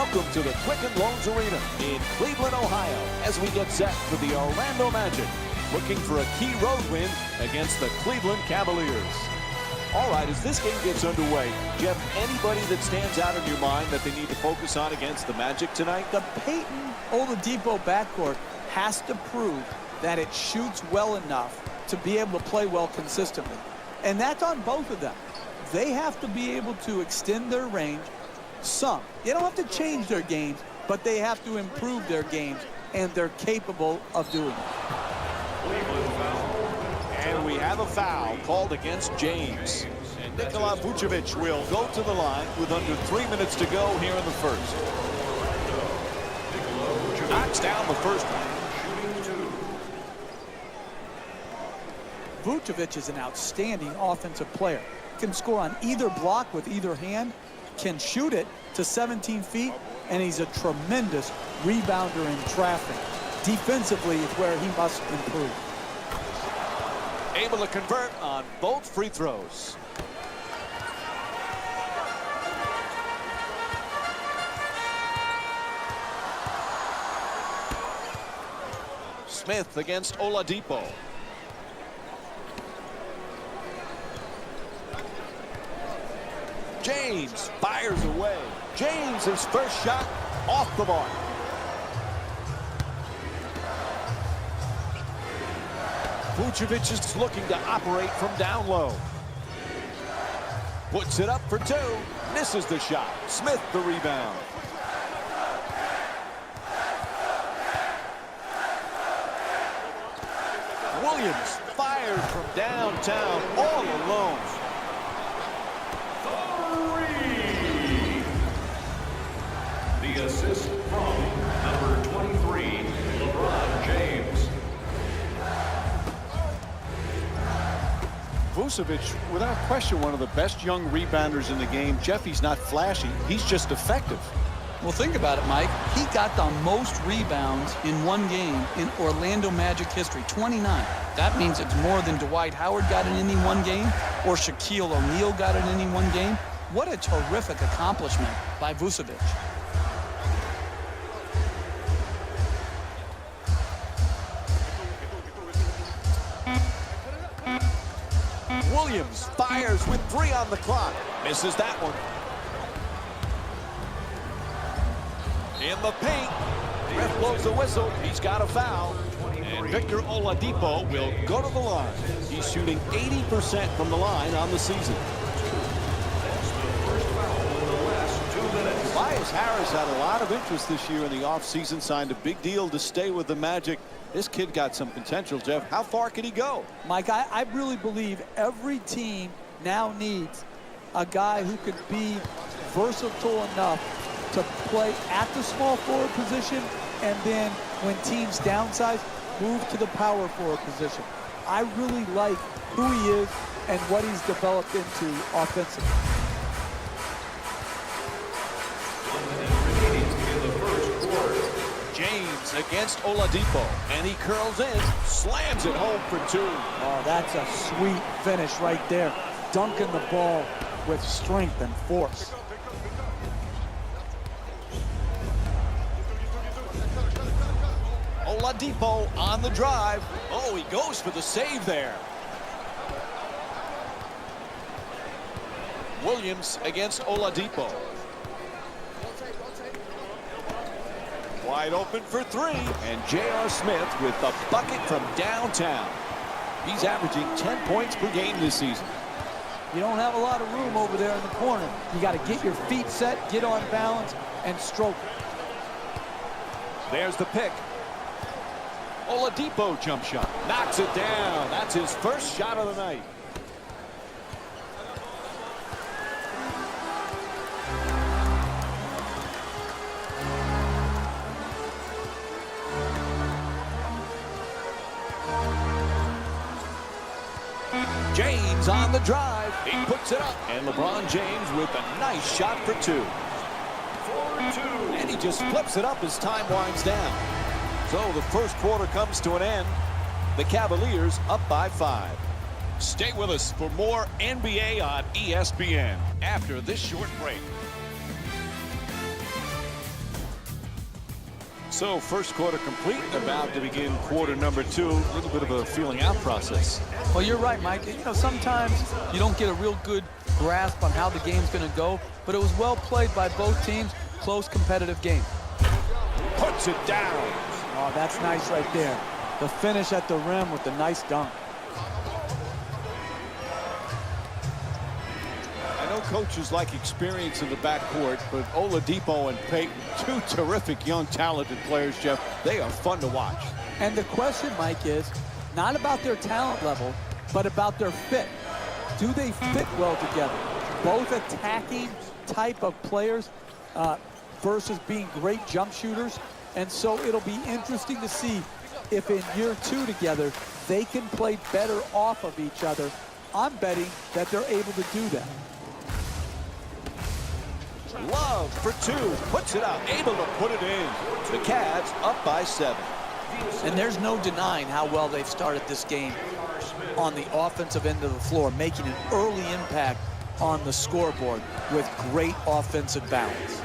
Welcome to the Quicken Loans Arena in Cleveland, Ohio, as we get set for the Orlando Magic, looking for a key road win against the Cleveland Cavaliers. All right, as this game gets underway, Jeff, anybody that stands out in your mind that they need to focus on against the Magic tonight? The Payton-Oladipo backcourt has to prove that it shoots well enough to be able to play well consistently. And that's on both of them. They have to be able to extend their range some. They don't have to change their games, but they have to improve their games, and they're capable of doing it. And we have a foul called against James. And Nikola Vucevic will go to the line with under 3 minutes to go here in the first. Knocks down the first one. Vucevic is an outstanding offensive player. Can score on either block with either hand, can shoot it to 17 feet, and he's a tremendous rebounder in traffic. Defensively is where he must improve. Able to convert on both free throws. Smith against Oladipo. James fires away. James, his first shot off the mark. Vucevic is looking to operate from down low. Puts it up for two. Misses the shot. Smith the rebound. Williams fires from downtown all alone. The assist from number 23, LeBron James. Vucevic, without question, one of the best young rebounders in the game. Jeff, he's not flashy. He's just effective. Well, think about it, Mike. He got the most rebounds in one game in Orlando Magic history, 29. That means it's more than Dwight Howard got in any one game or Shaquille O'Neal got in any one game. What a terrific accomplishment by Vucevic. Williams fires with 3 on the clock. Misses that one. In the paint. Ref blows the whistle. He's got a foul. And Victor Oladipo will go to the line. He's shooting 80% from the line on the season. Tobias Harris had a lot of interest this year in the offseason, signed a big deal to stay with the Magic. This kid got some potential, Jeff. How far can he go? Mike, I really believe every team now needs a guy who could be versatile enough to play at the small forward position, and then when teams downsize, move to the power forward position. I really like who he is and what he's developed into offensively. James against Oladipo, and he curls in, slams it home for 2. Oh, that's a sweet finish right there. Dunking the ball with strength and force. Oladipo on the drive. Oh, he goes for the save there. Williams against Oladipo. Wide open for 3. And J.R. Smith with the bucket from downtown. He's averaging 10 points per game this season. You don't have a lot of room over there in the corner. You got to get your feet set, get on balance, and stroke it. There's the pick. Oladipo jump shot. Knocks it down. That's his first shot of the night. James on the drive. He puts it up. And LeBron James with a nice shot for 2. And he just flips it up as time winds down. So the first quarter comes to an end. The Cavaliers up by 5. Stay with us for more NBA on ESPN after this short break. So first quarter complete, about to begin quarter number 2. A little bit of a feeling out process. Well, you're right, Mike. You know, sometimes you don't get a real good grasp on how the game's going to go, but it was well played by both teams. Close, competitive game. Puts it down. Oh, that's nice right there. The finish at the rim with the nice dunk. I know coaches like experience in the backcourt, but Oladipo and Payton, two terrific young talented players, Jeff. They are fun to watch. And the question, Mike, is not about their talent level, but about their fit. Do they fit well together? Both attacking type of players versus being great jump shooters. And so it'll be interesting to see if in year 2 together, they can play better off of each other. I'm betting that they're able to do that. Love for 2, puts it out, able to put it in. The Cavs up by 7. And there's no denying how well they've started this game on the offensive end of the floor, making an early impact on the scoreboard with great offensive balance.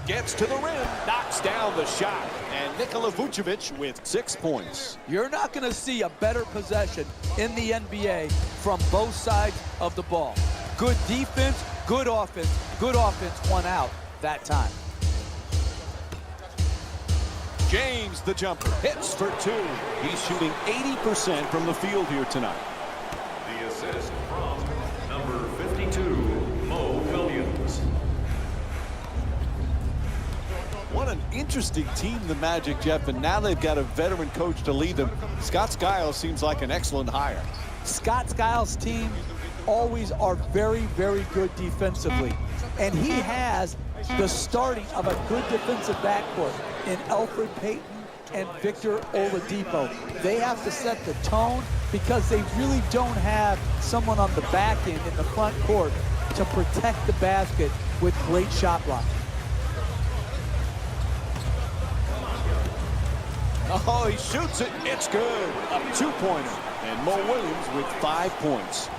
Gets to the rim, knocks down the shot. And Nikola Vucevic with 6 points. You're not going to see a better possession in the NBA from both sides of the ball. Good defense, good offense won out that time. James, the jumper, hits for 2. He's shooting 80% from the field here tonight. The assist from number 52, Mo Williams. What an interesting team, the Magic, Jeff, and now they've got a veteran coach to lead them. Scott Skiles seems like an excellent hire. Scott Skiles' team always are very, very good defensively. And he has the starting of a good defensive backcourt in Elfrid Payton and Victor Oladipo. They have to set the tone because they really don't have someone on the back end in the front court to protect the basket with great shot blocking. Oh, he shoots it. It's good. A 2-pointer. And Mo Williams with 5 points.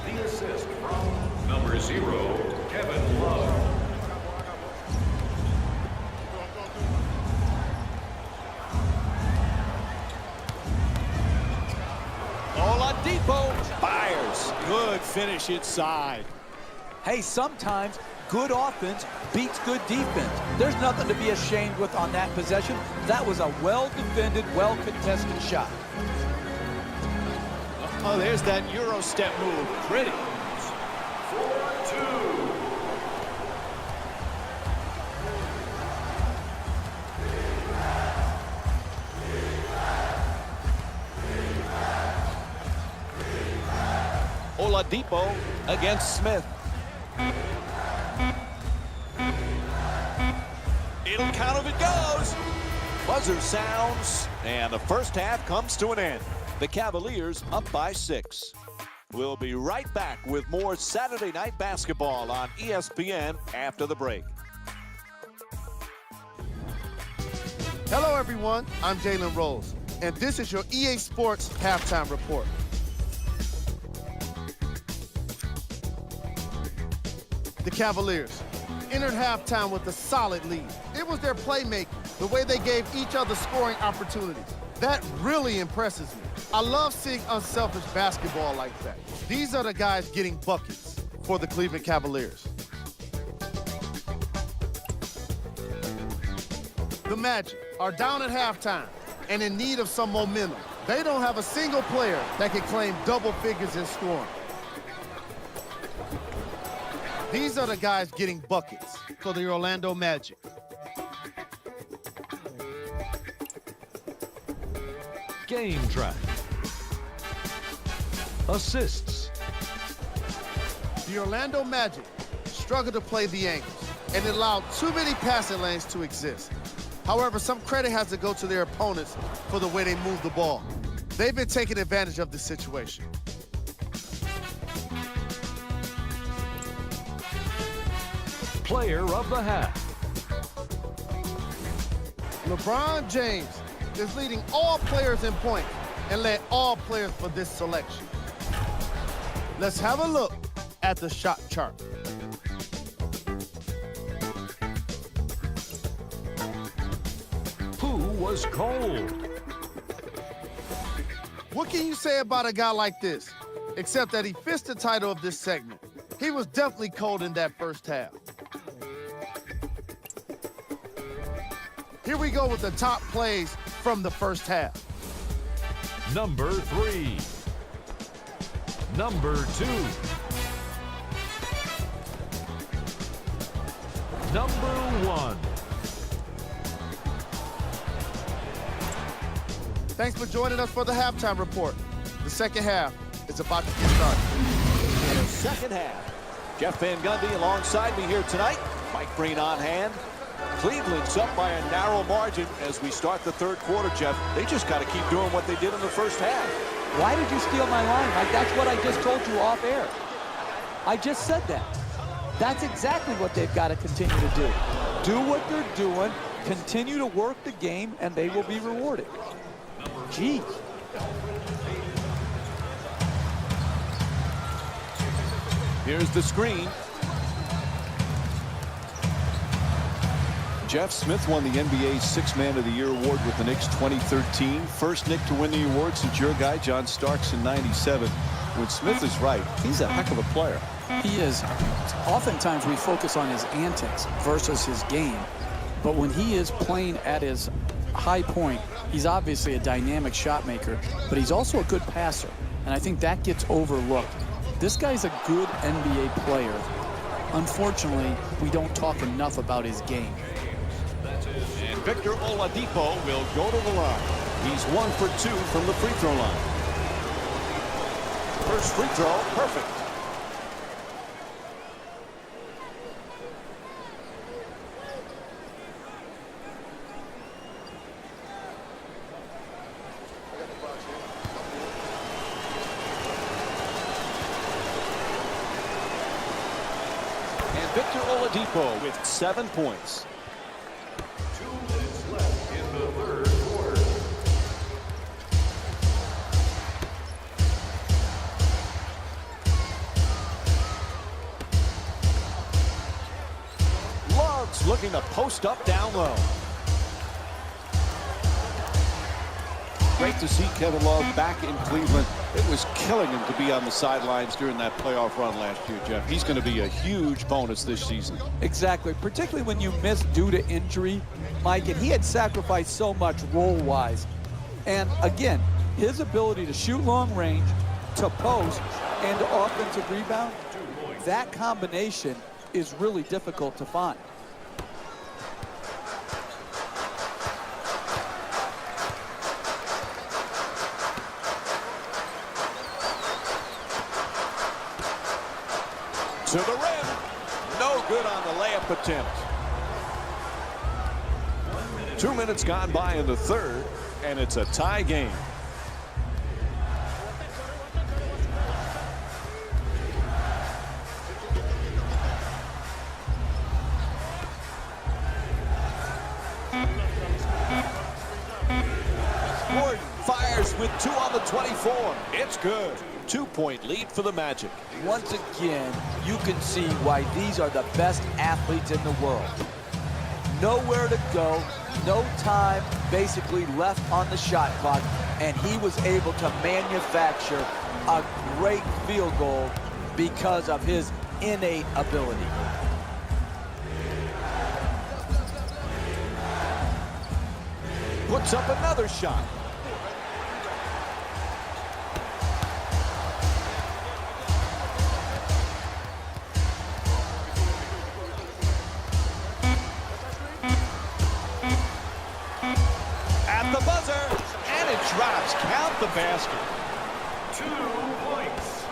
The assist from number 0, Kevin Love. Oladipo fires. Good finish inside. Hey, sometimes good offense beats good defense. There's nothing to be ashamed with on that possession. That was a well-defended, well-contested shot. Oh, there's that Euro step move. Pretty. 4-2. Oladipo against Smith. It'll count if it goes. Buzzer sounds, and the first half comes to an end. The Cavaliers up by 6. We'll be right back with more Saturday Night Basketball on ESPN after the break. Hello, everyone. I'm Jalen Rose, and this is your EA Sports Halftime Report. The Cavaliers entered halftime with a solid lead. It was their playmaking, the way they gave each other scoring opportunities. That really impresses me. I love seeing unselfish basketball like that. These are the guys getting buckets for the Cleveland Cavaliers. The Magic are down at halftime and in need of some momentum. They don't have a single player that can claim double figures in scoring. These are the guys getting buckets for the Orlando Magic. Game track. Assists. The Orlando Magic struggled to play the angles and allowed too many passing lanes to exist. However, some credit has to go to their opponents for the way they move the ball. They've been taking advantage of this situation. Player of the half. LeBron James is leading all players in points and led all players for this selection. Let's have a look at the shot chart. was cold. What can you say about a guy like this? Except that he fits the title of this segment. He was definitely cold in that first half. Here we go with the top plays from the first half. Number 3. Number 2. Number 1. Thanks for joining us for the halftime report. The second half is about to get started. In the second half, Jeff Van Gundy alongside me here tonight. Mike Breen on hand. Cleveland's up by a narrow margin as we start the third quarter, Jeff. They just got to keep doing what they did in the first half. Why did you steal my line, Mike? That's what I just told you off air. I just said that. That's exactly what they've got to continue to do. Do what they're doing, continue to work the game, and they will be rewarded. Geez. Here's the screen. Jeff Smith won the NBA's Sixth Man of the Year award with the Knicks 2013. First Knick to win the award since your guy, John Starks, in '97. When Smith is right, he's a heck of a player. He is. Oftentimes we focus on his antics versus his game. But when he is playing at his high point, he's obviously a dynamic shot maker, but he's also a good passer. And I think that gets overlooked. This guy's a good NBA player. Unfortunately, we don't talk enough about his game. And Victor Oladipo will go to the line. He's 1 for 2 from the free throw line. First free throw, perfect. And Victor Oladipo with 7 points. 2 minutes left in the third quarter. Love's looking to post up down low. Great to see Kevin Love back in Cleveland. It was killing him to be on the sidelines during that playoff run last year, Jeff. He's going to be a huge bonus this season. Exactly, particularly when you miss due to injury, Mike, and he had sacrificed so much role-wise. And again, his ability to shoot long range, to post, and to offensive rebound, that combination is really difficult to find. To the rim. No good on the layup attempt. 2 minutes gone by in the third, and it's a tie game. Gordon fires with 2 on the 24. It's good. 2-point lead for the Magic. Once again, you can see why these are the best athletes in the world. Nowhere to go, no time basically left on the shot clock, and he was able to manufacture a great field goal because of his innate ability. Puts up another shot. At the buzzer, and it drops. Count the basket. 2 points.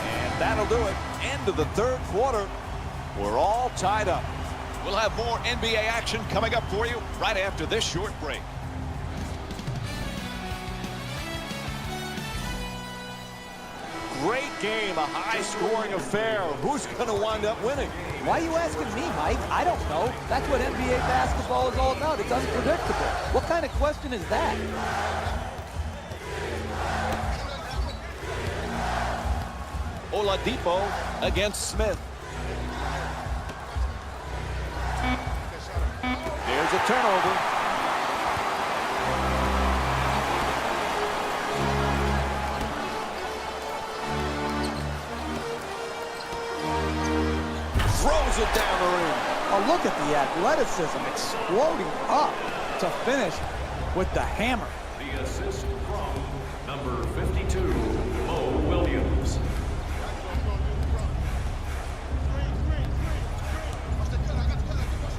And that'll do it. End of the third quarter. We're all tied up. We'll have more NBA action coming up for you right after this short break. Great game, a high-scoring affair. Who's going to wind up winning? Why are you asking me, Mike? I don't know. That's what NBA basketball is all about. It's unpredictable. What kind of question is that? Oladipo against Smith. There's a turnover. it down the ring. Oh, look at the athleticism exploding up to finish with the hammer. The assist from number 52, Mo Williams.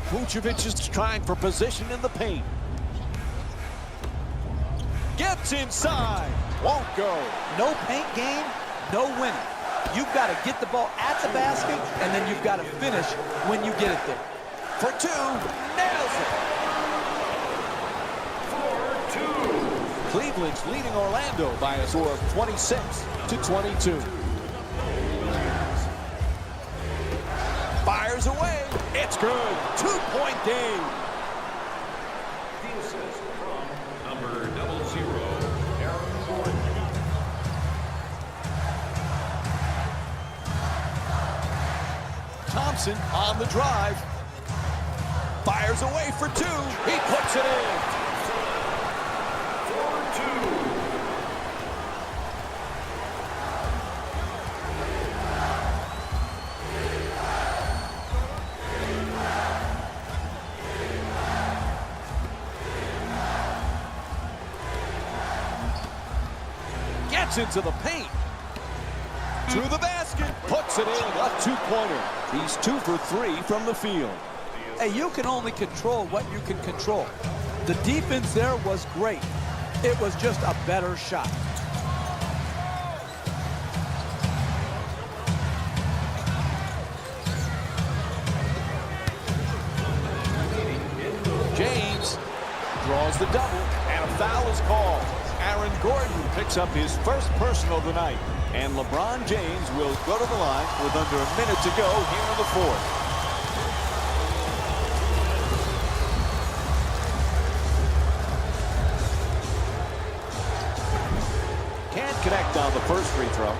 Vucevic is trying for position in the paint. Gets inside. Won't go. No paint game, no winning. You've got to get the ball at the basket, and then you've got to finish when you get it there. For two. Nails it. Cleveland's leading Orlando by a score of 26-22. Fires away. It's good. 2-point game. The assist from number 00, Aaron Gordon. Thompson on the drive. Fires away for two. He puts it in. For two. Gets into the paint. To the basket. Puts it in. A two-pointer. He's 2 for 3 from the field. Hey, you can only control what you can control. The defense there was great. It was just a better shot. James draws the double, and a foul is called. Aaron Gordon picks up his first personal of the night, and LeBron James will go to the line with under a minute to go here in the fourth. Can't connect on the first free throw.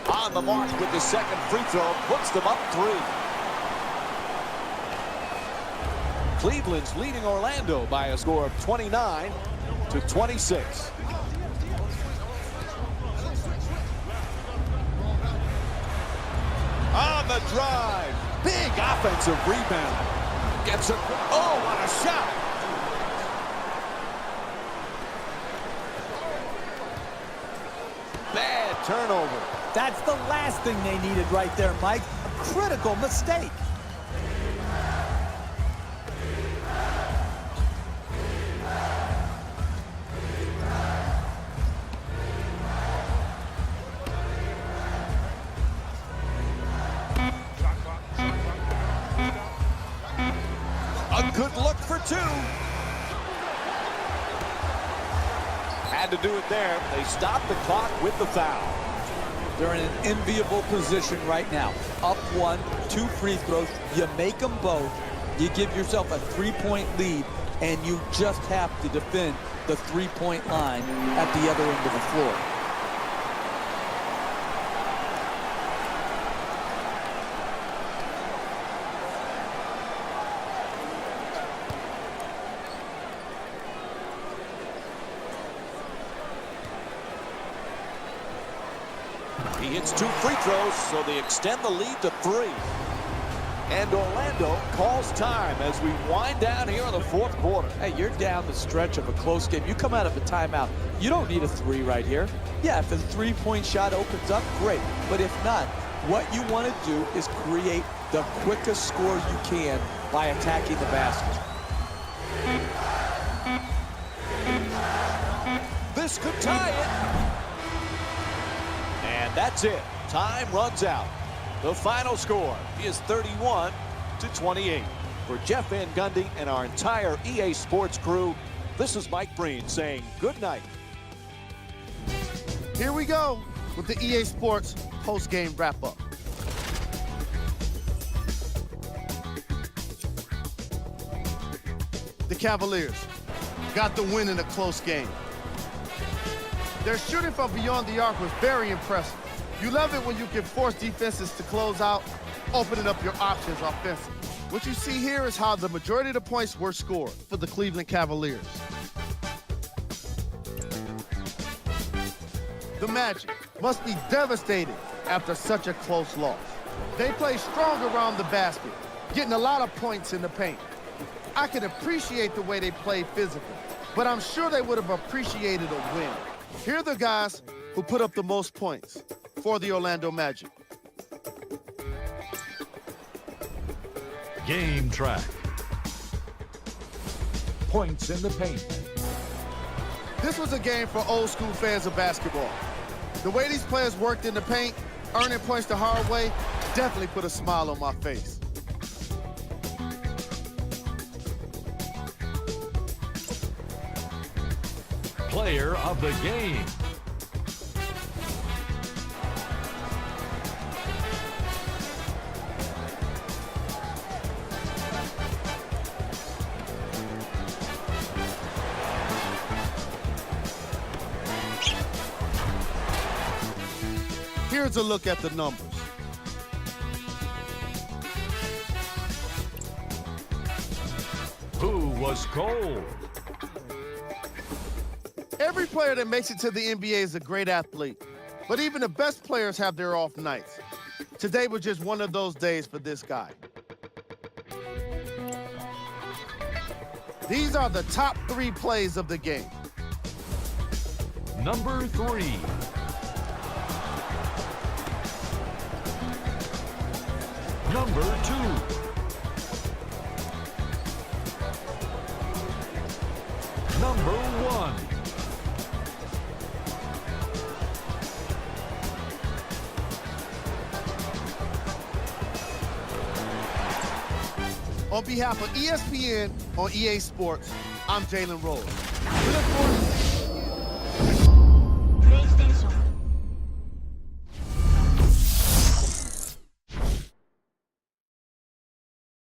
On the mark with the second free throw, puts them up 3. Cleveland's leading Orlando by a score of 29-26. On the drive, big offensive rebound. Gets it. Oh, what a shot. Bad turnover. That's the last thing they needed right there, Mike. A critical mistake. A good look for 2. Had to do it there. They stopped the clock with the foul. They're in an enviable position right now. Up 1, 2 free throws. You make them both. You give yourself a 3-point lead, and you just have to defend the 3-point line at the other end of the floor. He hits 2 free throws, so they extend the lead to 3. And Orlando calls time as we wind down here in the fourth quarter. Hey, you're down the stretch of a close game. You come out of a timeout. You don't need a 3 right here. Yeah, if a 3-point shot opens up, great. But if not, what you want to do is create the quickest score you can by attacking the basket. This could tie it. And that's it. Time runs out. The final score is 31-28. For Jeff Van Gundy and our entire EA Sports crew, this is Mike Breen saying good night. Here we go with the EA Sports post-game wrap-up. The Cavaliers got the win in a close game. Their shooting from beyond the arc was very impressive. You love it when you can force defenses to close out, opening up your options offensively. What you see here is how the majority of the points were scored for the Cleveland Cavaliers. The Magic must be devastated after such a close loss. They play strong around the basket, getting a lot of points in the paint. I can appreciate the way they play physically, but I'm sure they would have appreciated a win. Here are the guys who put up the most points for the Orlando Magic. Game track. Points in the paint. This was a game for old school fans of basketball. The way these players worked in the paint, earning points the hard way, definitely put a smile on my face. Player of the game. Here's a look at the numbers. Who was cold? Every player that makes it to the NBA is a great athlete, but even the best players have their off nights. Today was just one of those days for this guy. These are the top 3 plays of the game. Number 3. Number 2. Number 1. On behalf of ESPN on EA Sports, I'm Jalen Rose. We look forward to seeing you.